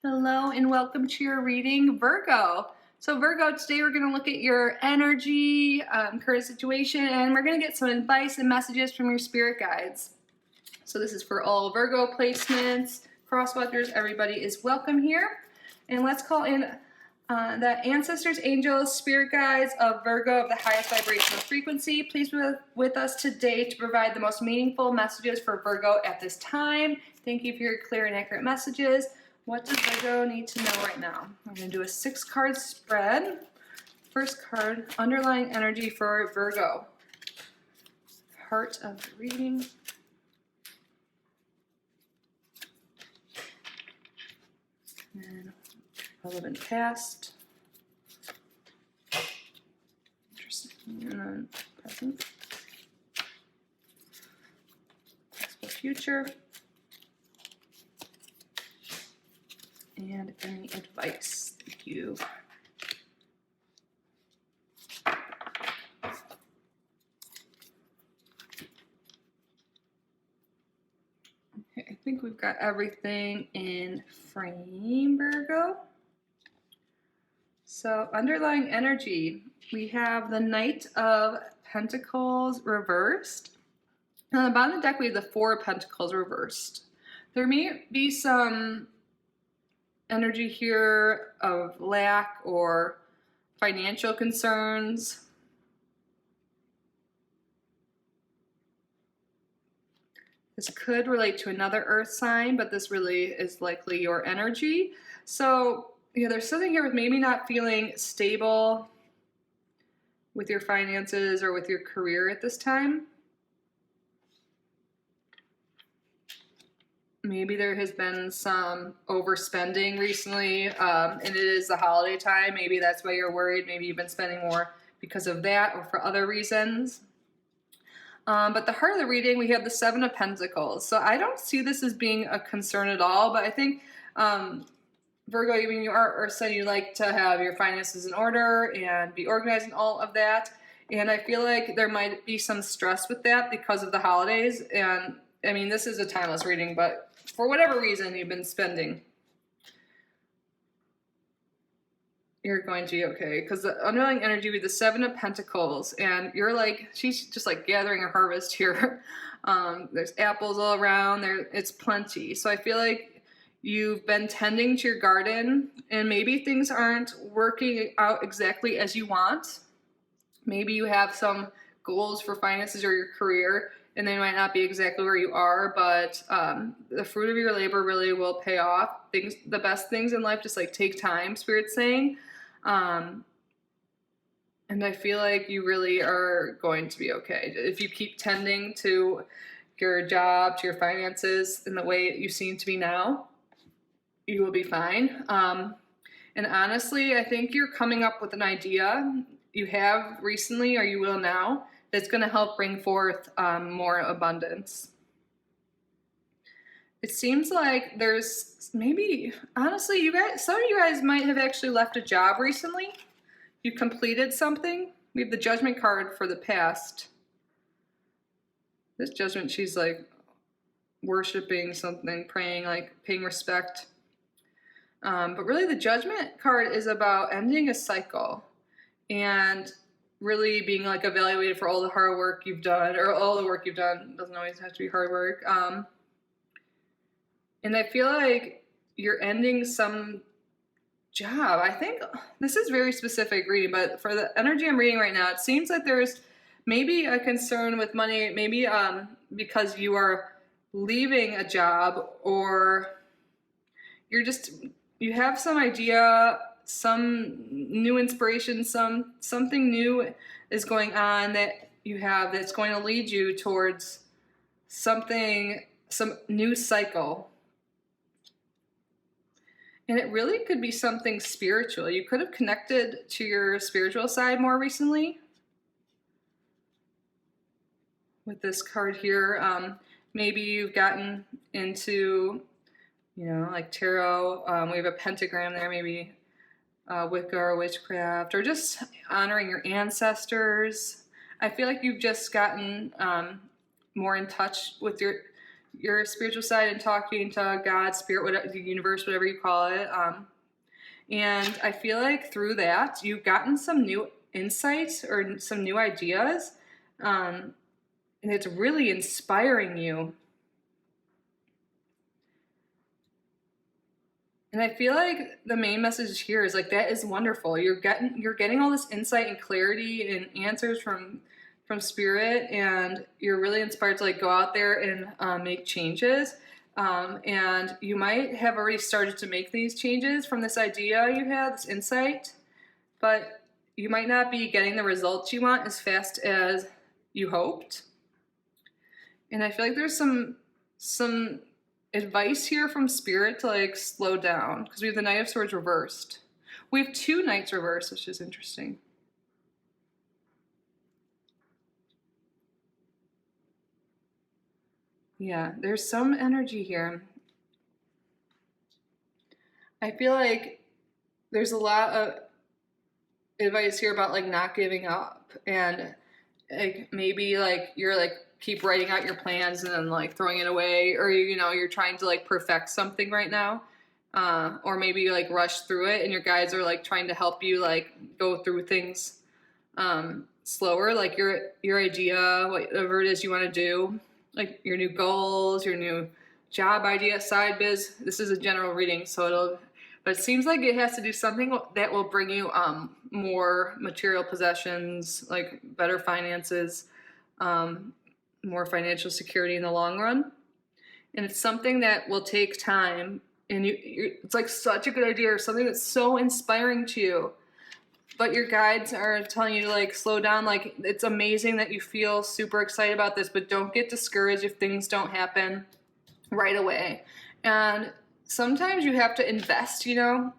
Hello and welcome to your reading, Virgo. So Virgo, today we're going to look at your energy, current situation, and we're going to get some advice and messages from your spirit guides. So this is for all Virgo placements, crosswatchers, everybody is welcome here. And let's call in the ancestors, angels, spirit guides of Virgo of the highest vibrational frequency. Please be with us today to provide the most meaningful messages for Virgo at this time. Thank you for your clear and accurate messages. What does Virgo need to know right now? I'm going to do a 6-card spread. First card, underlying energy for Virgo. Heart of the reading. And relevant past. Interesting. And then present. Possible future. And any advice. Thank you. Okay, I think we've got everything in frame, Virgo. So underlying energy, we have the Knight of Pentacles reversed. And on the bottom of the deck, we have the Four of Pentacles reversed. There may be some energy here of lack or financial concerns. This could relate to another earth sign, but this really is likely your energy. So, there's something here with maybe not feeling stable with your finances or with your career at this time. Maybe there has been some overspending recently, and it is the holiday time. Maybe that's why you're worried. Maybe you've been spending more because of that or for other reasons. But the heart of the reading, we have the Seven of Pentacles. So I don't see this as being a concern at all, but I think Virgo, even you are Earth sign, you like to have your finances in order and be organized and all of that. And I feel like there might be some stress with that because of the holidays. And I mean, this is a timeless reading, but for whatever reason you've been spending, you're going to be okay. Because the underlying energy with the Seven of Pentacles, and you're like, she's just like gathering a harvest here. There's apples all around, it's plenty. So I feel like you've been tending to your garden, and maybe things aren't working out exactly as you want. Maybe you have some goals for finances or your career, and they might not be exactly where you are, but the fruit of your labor really will pay off. The best things in life just like take time, Spirit's saying. And I feel like you really are going to be okay. If you keep tending to your job, to your finances in the way you seem to be now, you will be fine. And honestly, I think you're coming up with an idea you have recently, or you will now, that's going to help bring forth more abundance. It seems like there's maybe, honestly, some of you guys might have actually left a job recently. You completed something. We have the Judgment card for the past. This Judgment, she's like worshiping something, praying, like paying respect. But really the Judgment card is about ending a cycle and really being like evaluated for all the hard work you've done, or all the work you've done. It doesn't always have to be hard work. And I feel like you're ending some job. I think this is very specific reading, but for the energy I'm reading right now, it seems like there's maybe a concern with money, maybe because you are leaving a job, or you have some idea, some new inspiration, something new is going on that you have that's going to lead you towards some new cycle. And it really could be something spiritual. You could have connected to your spiritual side more recently. With this card here, maybe you've gotten into, like tarot. We have a pentagram there, maybe Wicca or witchcraft, or just honoring your ancestors. I feel like you've just gotten more in touch with your spiritual side and talking to God, spirit, whatever, the universe, whatever you call it. And I feel like through that, you've gotten some new insights or some new ideas. And it's really inspiring you. And I feel like the main message here is like that is wonderful. You're getting all this insight and clarity and answers from spirit, and you're really inspired to like go out there and make changes. And you might have already started to make these changes from this idea you had, this insight, but you might not be getting the results you want as fast as you hoped. And I feel like there's some advice here from spirit to like slow down, because we have the Knight of Swords reversed. We have 2 Knights reversed, which is interesting. Yeah, there's some energy here. I feel like there's a lot of advice here about like not giving up, and like maybe like you're like keep writing out your plans and then like throwing it away, or you know you're trying to like perfect something right now, or maybe you like rush through it and your guides are like trying to help you like go through things slower, like your idea, whatever it is you want to do, like your new goals, your new job idea, side biz. This is a general reading, so but it seems like it has to do something that will bring you more material possessions, like better finances, more financial security in the long run. And it's something that will take time, and it's like such a good idea, or something that's so inspiring to you, but your guides are telling you to like slow down. Like, it's amazing that you feel super excited about this, but don't get discouraged if things don't happen right away. And sometimes you have to invest, you know,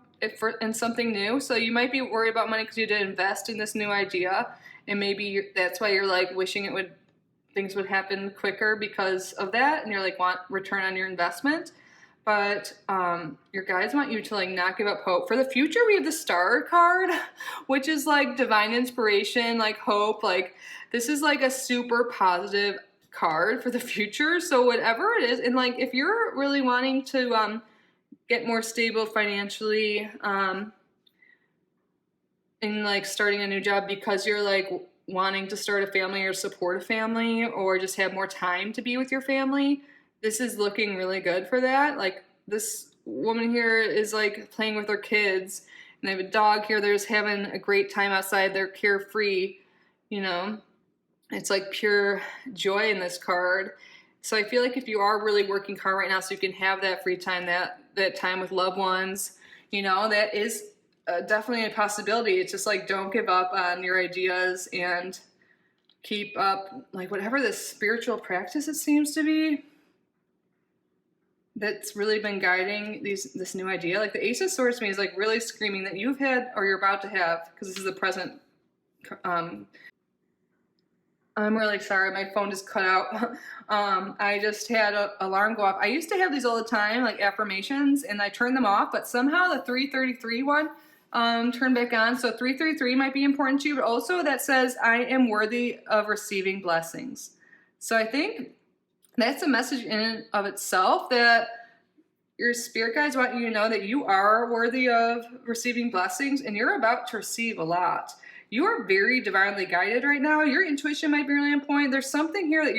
in something new. So you might be worried about money because you did invest in this new idea, and maybe that's why you're like wishing things would happen quicker because of that, and you're like want return on your investment. But your guides want you to like not give up hope. For the future, we have the Star card, which is like divine inspiration, like hope. Like, this is like a super positive card for the future. So whatever it is, and like if you're really wanting to get more stable financially, and like starting a new job because you're like wanting to start a family or support a family or just have more time to be with your family, this is looking really good for that. Like, this woman here is like playing with her kids, and they have a dog here. They're just having a great time outside. They're carefree, you know. It's like pure joy in this card. So I feel like if you are really working hard right now so you can have that free time, that time with loved ones, you know, that is definitely a possibility. It's just like, don't give up on your ideas and keep up, like whatever this spiritual practice it seems to be that's really been guiding this new idea. Like, the Ace of Swords to me is like really screaming that you've had, or you're about to have, because this is the present. I'm really sorry, my phone just cut out. I just had an alarm go off. I used to have these all the time, like affirmations, and I turned them off, but somehow the 333 one turned back on. So 333 might be important to you, but also that says, I am worthy of receiving blessings. So I think that's a message in and of itself, that your spirit guides want you to know that you are worthy of receiving blessings, and you're about to receive a lot. You are very divinely guided right now. Your intuition might be really on point. There's something here that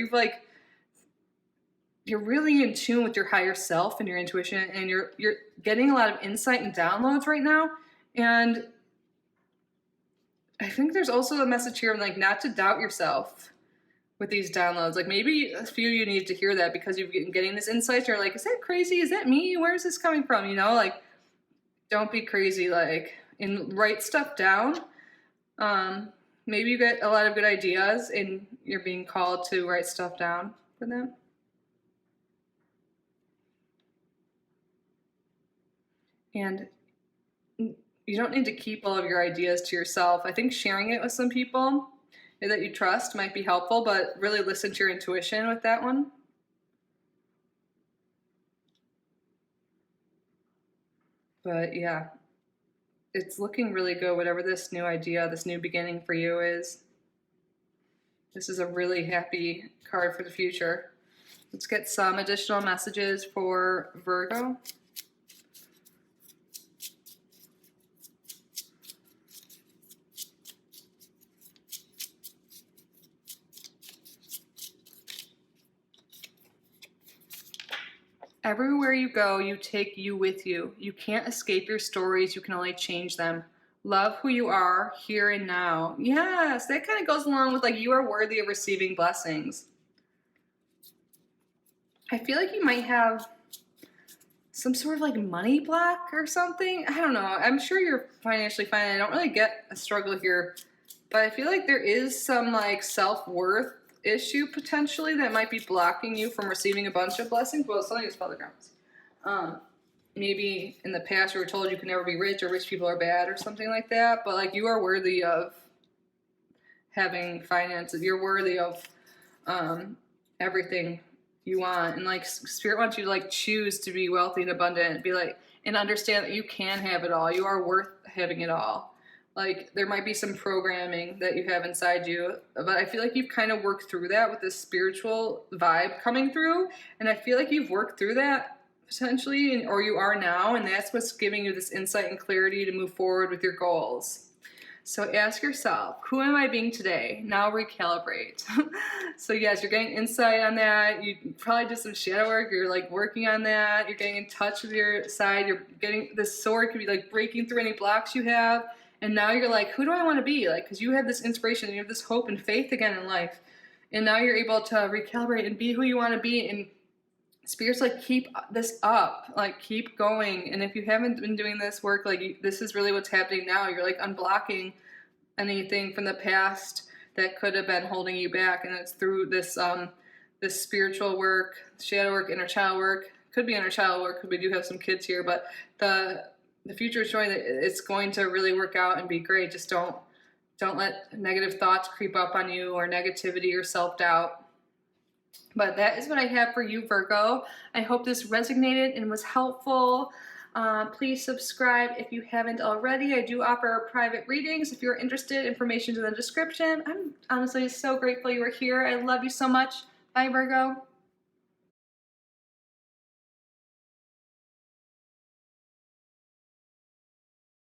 you're really in tune with your higher self and your intuition, and you're getting a lot of insight and downloads right now. And I think there's also a message here of like not to doubt yourself with these downloads. Like, maybe a few of you need to hear that because you've been getting this insight. You're like, is that crazy? Is that me? Where's this coming from? You know, like, don't be crazy. Like, and write stuff down. Maybe you get a lot of good ideas and you're being called to write stuff down for them. And you don't need to keep all of your ideas to yourself. I think sharing it with some people that you trust might be helpful, but really listen to your intuition with that one. But yeah, it's looking really good, whatever this new idea, this new beginning for you is. This is a really happy card for the future. Let's get some additional messages for Virgo. Everywhere you go, you take you with you. You can't escape your stories, you can only change them. Love who you are, here and now. Yes, that kind of goes along with like you are worthy of receiving blessings. I feel like you might have some sort of like money block or something. I don't know. I'm sure you're financially fine. I don't really get a struggle here, but I feel like there is some like self-worth issue potentially that might be blocking you from receiving a bunch of blessings. Well, something is fellow grounds. Maybe in the past you were told you can never be rich or rich people are bad or something like that, but like you are worthy of having finances. You're worthy of everything you want, and like Spirit wants you to like choose to be wealthy and abundant, be like, and understand that you can have it all. You are worth having it all. Like there might be some programming that you have inside you, but I feel like you've kind of worked through that with this spiritual vibe coming through, and I feel like you've worked through that potentially, or you are now, and that's what's giving you this insight and clarity to move forward with your goals. So ask yourself, who am I being today? Now recalibrate. So yes, you're getting insight on that. You probably did some shadow work. You're like working on that. You're getting in touch with your side. You're getting, this sword could be like breaking through any blocks you have. And now you're like, who do I want to be? Like, because you have this inspiration and you have this hope and faith again in life. And now you're able to recalibrate and be who you want to be. And Spirit's like, keep this up, like keep going. And if you haven't been doing this work, like this is really what's happening now. You're like unblocking anything from the past that could have been holding you back. And it's through this this spiritual work, shadow work, inner child work. Could be inner child work because we do have some kids here, but the future is showing that it's going to really work out and be great. Just don't let negative thoughts creep up on you, or negativity or self-doubt. But that is what I have for you, Virgo. I hope this resonated and was helpful. Please subscribe if you haven't already. I do offer private readings. If you're interested, information's in the description. I'm honestly so grateful you were here. I love you so much. Bye, Virgo.